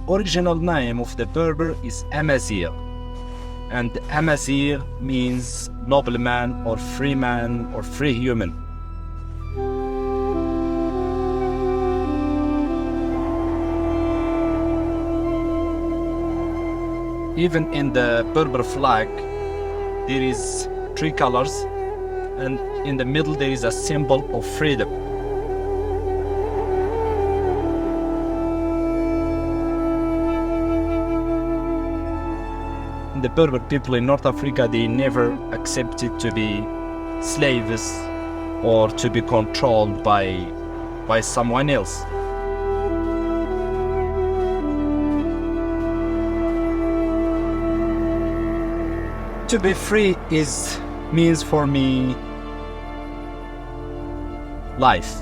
original name of the Berber is Amazigh, and Amazigh means nobleman or free man or free human. Even in the Berber flag, there is three colors, and in the middle there is a symbol of freedom. The Berber people in North Africa, they never accepted to be slaves or to be controlled by someone else. To be free means for me life.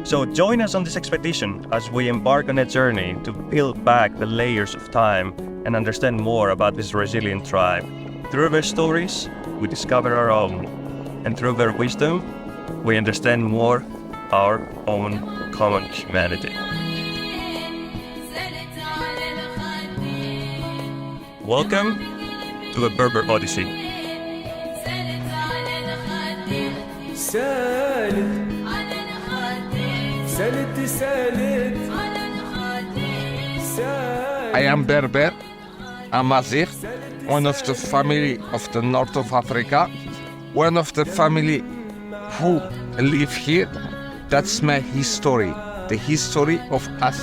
So join us on this expedition as we embark on a journey to peel back the layers of time and understand more about this resilient tribe. Through their stories, we discover our own, and through their wisdom, we understand more our own common humanity. Welcome to the Berber Odyssey. I am Berber Amazigh, one of the family of the north of Africa, one of the family who live here. That's my history, the history of us.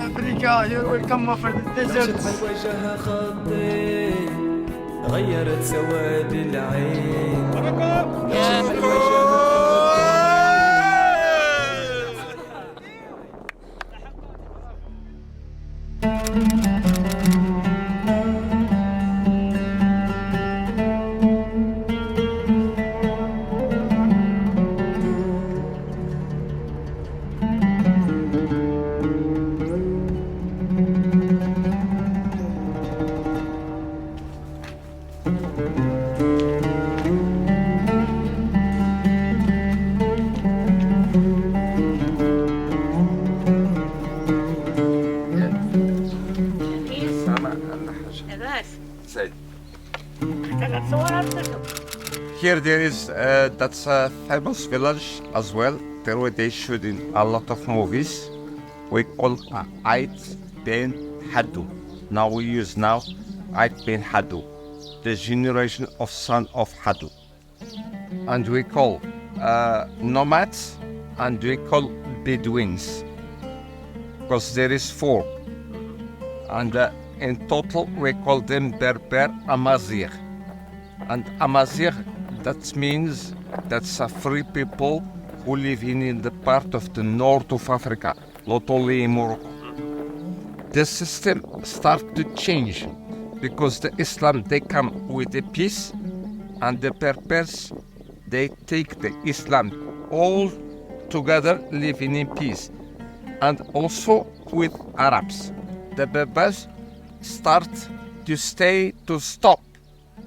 Africa, you're welcome for the desert. غيرت سواد العين Here there is, that's a famous village as well. There were they shooting a lot of movies. We call Ait Ben Haddou. Now we use Ait Ben Haddou, the generation of son of Haddou. And we call nomads and we call Bedouins, because there is four. And in total we call them Berber Amazigh. And Amazigh, that means that's a free people who live in the part of the north of Africa, not only in Morocco. The system started to change because the Islam, they come with the peace, and the Berbers, they take the Islam all together living in peace. And also with Arabs. The Berbers start to stop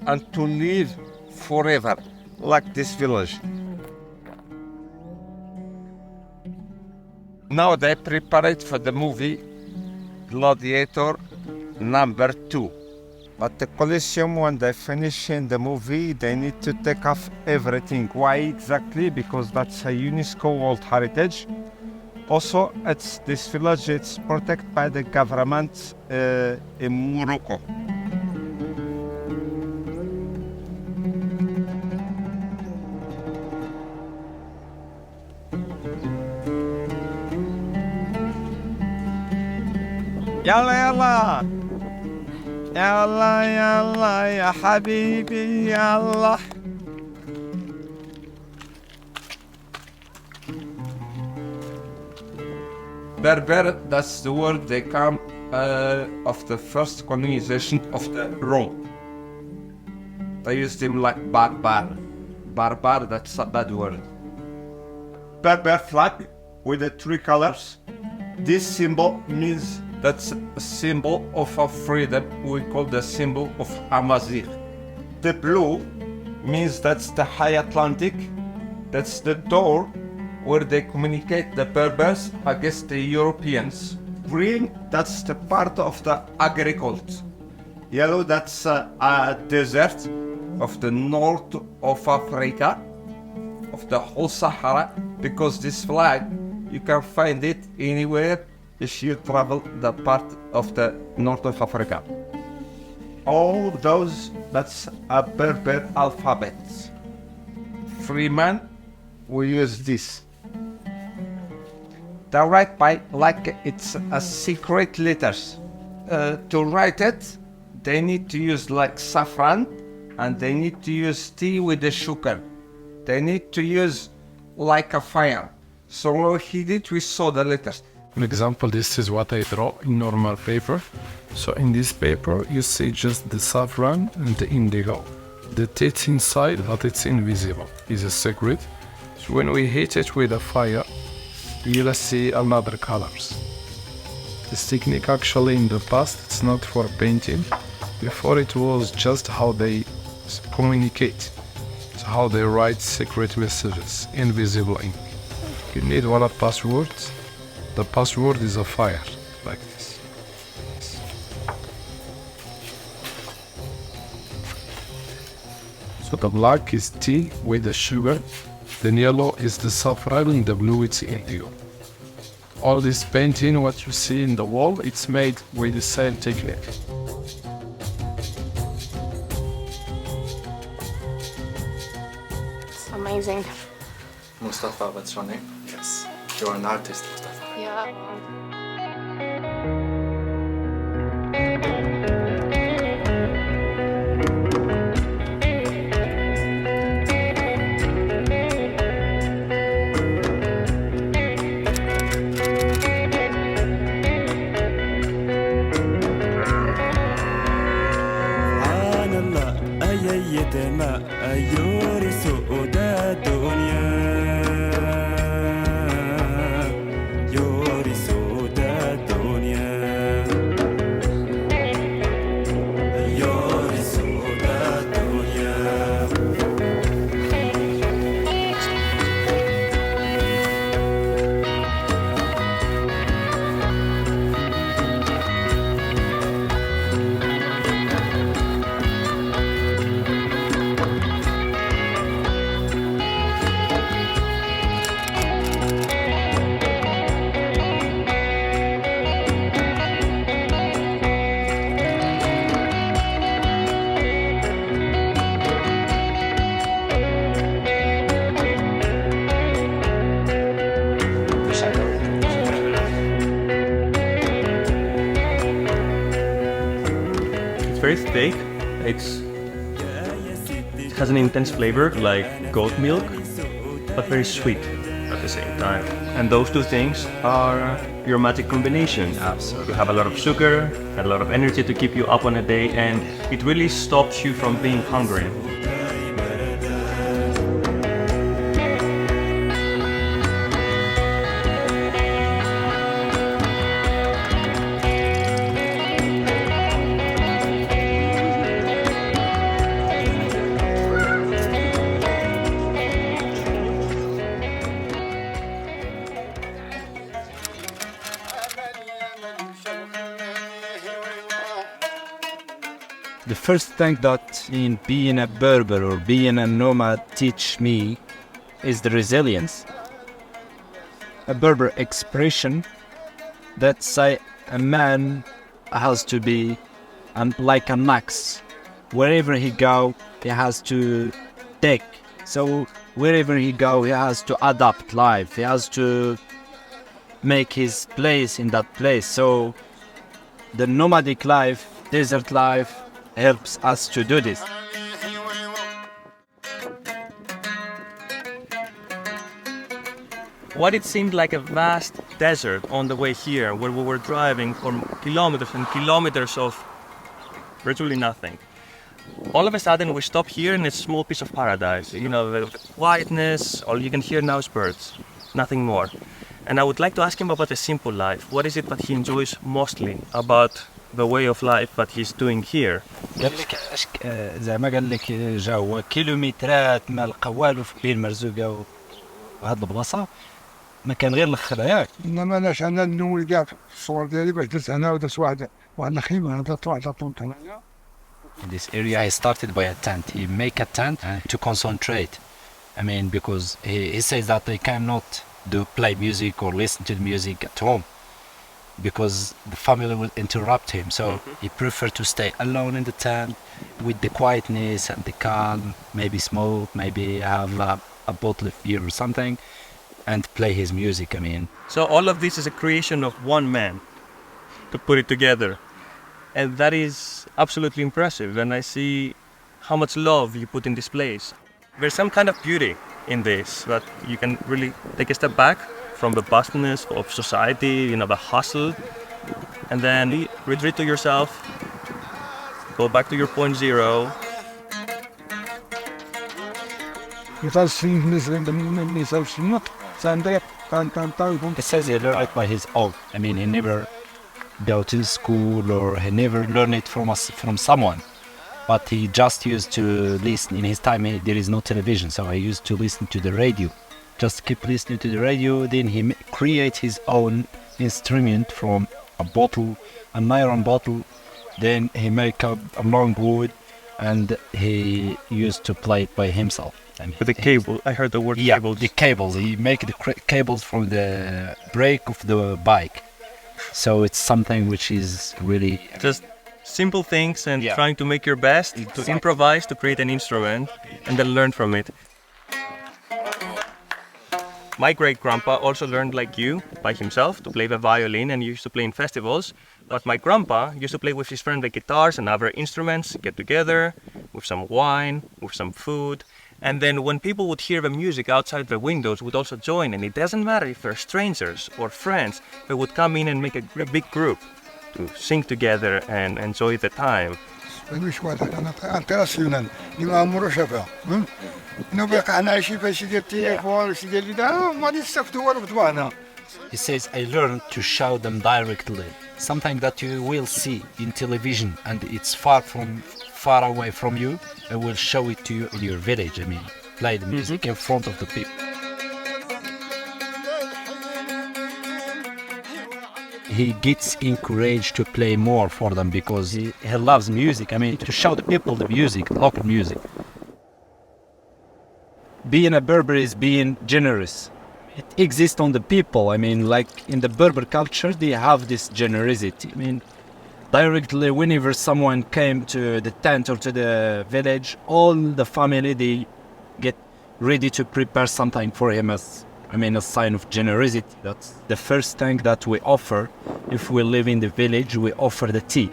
and to live forever, like this village. Now they prepare it for the movie Gladiator #2. But the Colosseum, when they finish in the movie, they need to take off everything. Why exactly? Because that's a UNESCO World Heritage. Also, this village, it's protected by the government in Morocco. يلا يلا يلا يلا يا حبيبي يلا. Berber, that's the word they come of the first colonization of the Rome. They used him like barbar. Barbar, that's a bad word. Berber flag with the three colors. This symbol means that's a symbol of our freedom. We call the symbol of Amazigh. The blue means that's the high Atlantic. That's the door where they communicate the Berbers against the Europeans. Green, that's the part of the agriculture. Yellow, that's a desert of the north of Africa, of the whole Sahara, because this flag, you can find it anywhere if you travel the part of the north of Africa. All those, that's a Berber alphabet. Freeman, we use this. They write by like it's a secret letters. To write it, they need to use like saffron, and they need to use tea with the sugar. They need to use like a fire. So what he did, we saw the letters. For example, this is what I draw in normal paper. So in this paper, you see just the saffron and the indigo. The text inside, but it's invisible, is a secret. So when we heat it with a fire, you'll see another colors. This technique actually in the past, it's not for painting. Before it was just how they communicate. It's how they write secret messages, invisible ink. You need one of passwords. The password is a fire, like this. So the black is tea with the sugar, then yellow is the saffron, and the blue is indigo. All this painting, what you see in the wall, it's made with the same technique. It's amazing. Mustafa, what's your name? Yes. You're an artist, Mustafa. Yeah. Very thick. It has an intense flavor like goat milk, but very sweet at the same time. And those two things are your magic combination. Absolutely. You have a lot of sugar, and a lot of energy to keep you up on a day, and it really stops you from being hungry. The first thing that in being a Berber or being a nomad teach me is the resilience. A Berber expression that say a man has to be like an ox. Wherever he go, he has to take. So wherever he go, he has to adapt life. He has to make his place in that place. So the nomadic life, desert life, helps us to do this. what it seemed like a vast desert on the way here, where we were driving for kilometers and kilometers of virtually nothing. All of a sudden we stop here in a small piece of paradise. You know, the quietness, all you can hear now is birds, nothing more. And I would like to ask him about a simple life. What is it that he enjoys mostly about the way of life that he's doing here? قال لك زعما قال لك جا هو كيلومترات ما لقى والو بين مرزوقه وهاد البلاصه ما كان غير الاخر ياك. انما علاش انا نول كاع في الصور ديالي باش درت هنا ودرت واحد الخيمه درت واحد الطونط هنايا. In this area he started by a tent. He make a tent to concentrate. I mean, because he says that he cannot play music or listen to the music at home because the family will interrupt him. So he preferred to stay alone in the tent with the quietness and the calm, maybe smoke, maybe have a bottle of beer or something and play his music, I mean. So all of this is a creation of one man to put it together. And that is absolutely impressive. And I see how much love you put in this place. There's some kind of beauty in this, that you can really take a step back from the bustleness of society, you know, the hustle, and then retreat to yourself, go back to your point zero. It says he learned it by his own. I mean, he never go to school or he never learned it from someone. But he just used to listen. In his time, there is no television, so I used to listen to the radio. Just keep listening to the radio. Then he create his own instrument from a bottle, an iron bottle. Then he make a long wood, and he used to play it by himself. I mean, With the cable, I heard the word cables. the cables. He make the cables from the brake of the bike. So it's something which is really Just simple things and trying to make your best, to improvise, to create an instrument, and then learn from it. My great-grandpa also learned like you, by himself, to play the violin and used to play in festivals. But my grandpa used to play with his friend the guitars and other instruments, get together with some wine, with some food. And then when people would hear the music outside the windows, would also join. And it doesn't matter if they're strangers or friends, they would come in and make a big group to sing together and enjoy the time. He says, I learned to show them directly. Something that you will see in television and it's far away from you, I will show it to you in your village. I mean, play the music in front of the people. He gets encouraged to play more for them because he loves music. I mean, to show the people the music, local music. Being a Berber is being generous. It exists on the people. I mean, like in the Berber culture, they have this generosity. I mean, directly whenever someone came to the tent or to the village, all the family, they get ready to prepare something for him as, I mean, a sign of generosity. That's the first thing that we offer. If we live in the village, we offer the tea.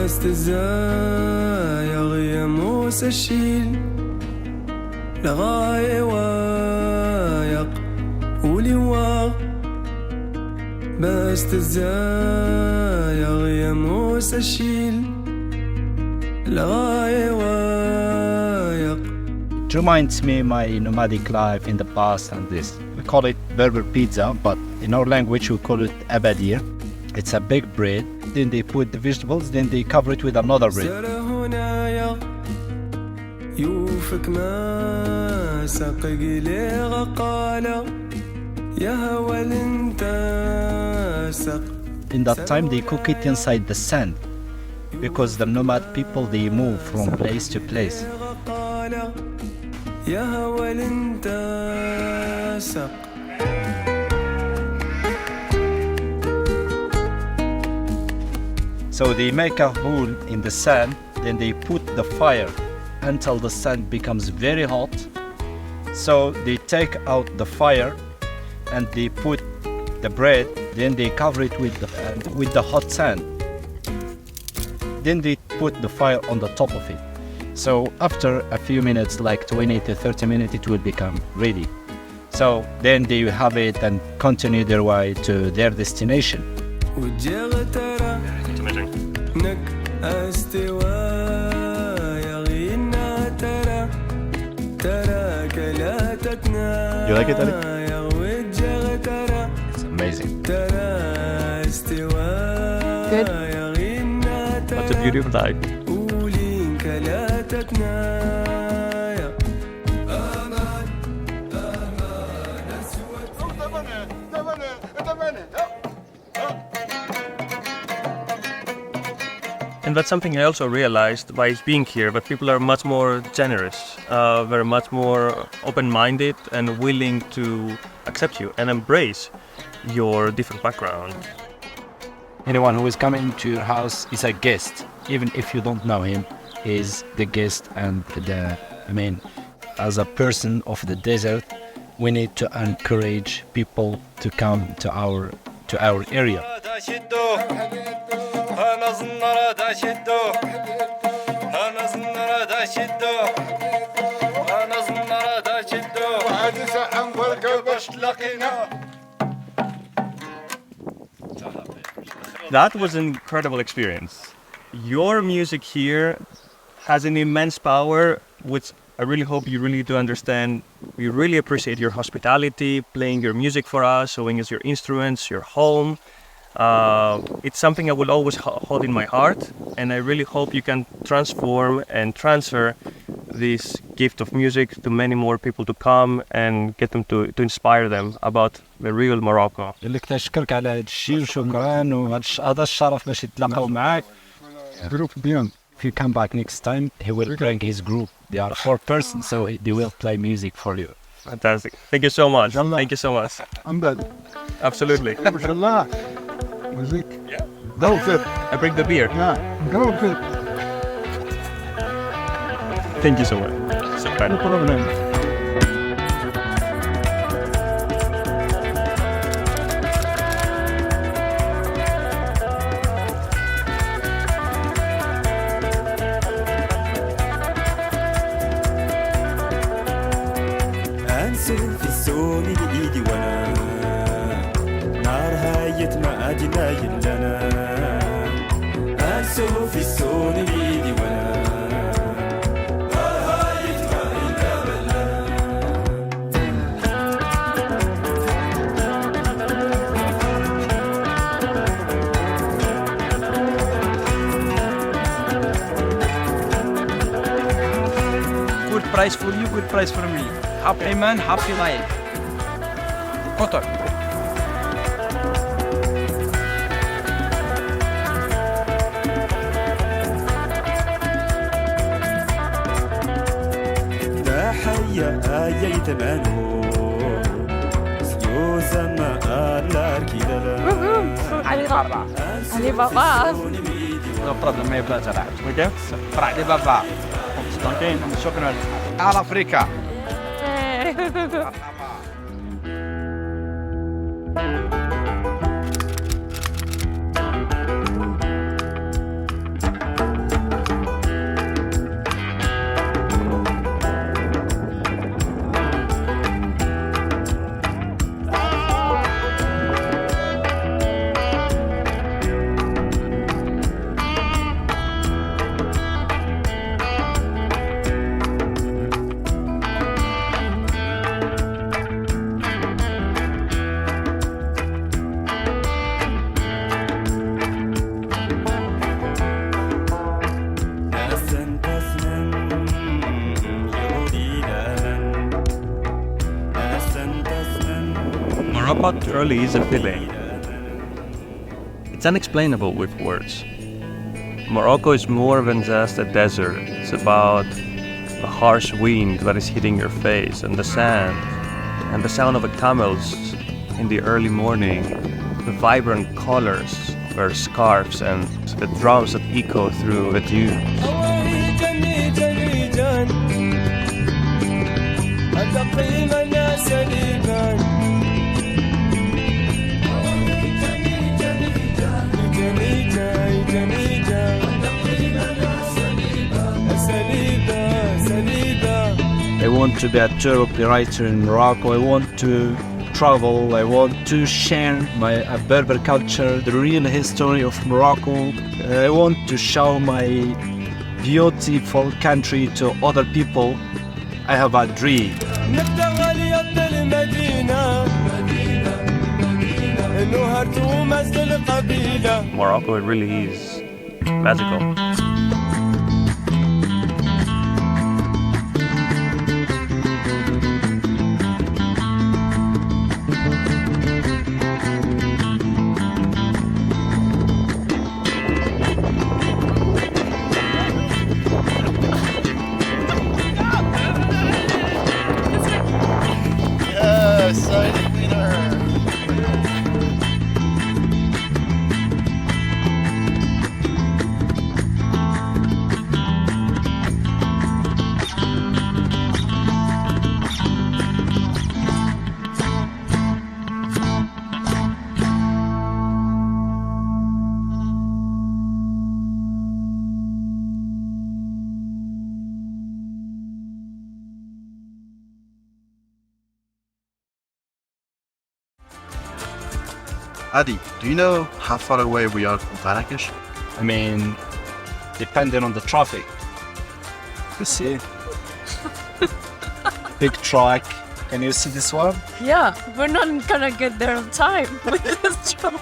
استزايغ يا موسى الشيل لغاية وايق ولواغ باستزايغ يا موسى الشيل لغاية وايق. It reminds me my nomadic life in the past and this. We call it Berber pizza, but in our language we call it abadir. It's a big bread, then they put the vegetables, then they cover it with another bread. In that time they cook it inside the sand, because the nomad people, they move from place to place. So they make a hole in the sand, then they put the fire until the sand becomes very hot. So they take out the fire and they put the bread Then they cover it with the hot sand. Then they put the fire on the top of it. So after a few minutes, like 20 to 30 minutes, it will become ready. So then they have it and continue their way to their destination. It's amazing. You like it, Ali? It's amazing. Good. What a beautiful life. And that's something I also realized by being here, that people are much more generous, very much more open-minded and willing to accept you and embrace your different background. Anyone who is coming to your house is a guest, even if you don't know him, is the guest. And as a person of the desert, we need to encourage people to come to our area. That was an incredible experience. Your music here has an immense power, which I really hope you really do understand. We really appreciate your hospitality, playing your music for us, showing us your instruments, your home. It's something I will always hold in my heart, and I really hope you can transform and transfer this gift of music to many more people to come and get them to inspire them about the real Morocco. أشكرك على هذا الشيء وشكرا وهذا الشرف باش يتلاقاو معاك. Group بيان. If you come back next time, he will bring his group. They are 4 persons, so they will play music for you. Fantastic. Thank you so much. Thank you so much. أمبد. Absolutely. ما شاء الله. مزيك. Yeah. Go fit. I bring the beer. Yeah. Go fit. Thank you so much. So kind. No problem. أنسو في السون بإيدي وأنا نار هايت ما أدنا يندنا أنسو في السون بإيدي وأنا نار هايت ما أدنا Good price for you, good price for me. Happy man, happy life. Kotor. دا حيا آية تمانو سيوزا ما ألار كيدلا Ali Baba. No problem, my pleasure. Okay? Ali Baba. Okay, شكرا. على أفريقيا. Morocco truly is a feeling. It's unexplainable with words. Morocco is more than just a desert. It's about the harsh wind that is hitting your face and the sand and the sound of the camels in the early morning, the vibrant colors of their scarves and the drums that echo through the dunes. want to be a tour operator in Morocco. I want to travel. I want to share my Berber culture, the real history of Morocco. I want to show my beautiful country to other people. I have a dream. Morocco really is magical. Adi, do you know how far away we are from Marrakesh? I mean, depending on the traffic. You see? Big truck. Can you see this one? Yeah, we're not gonna get there on time with this truck.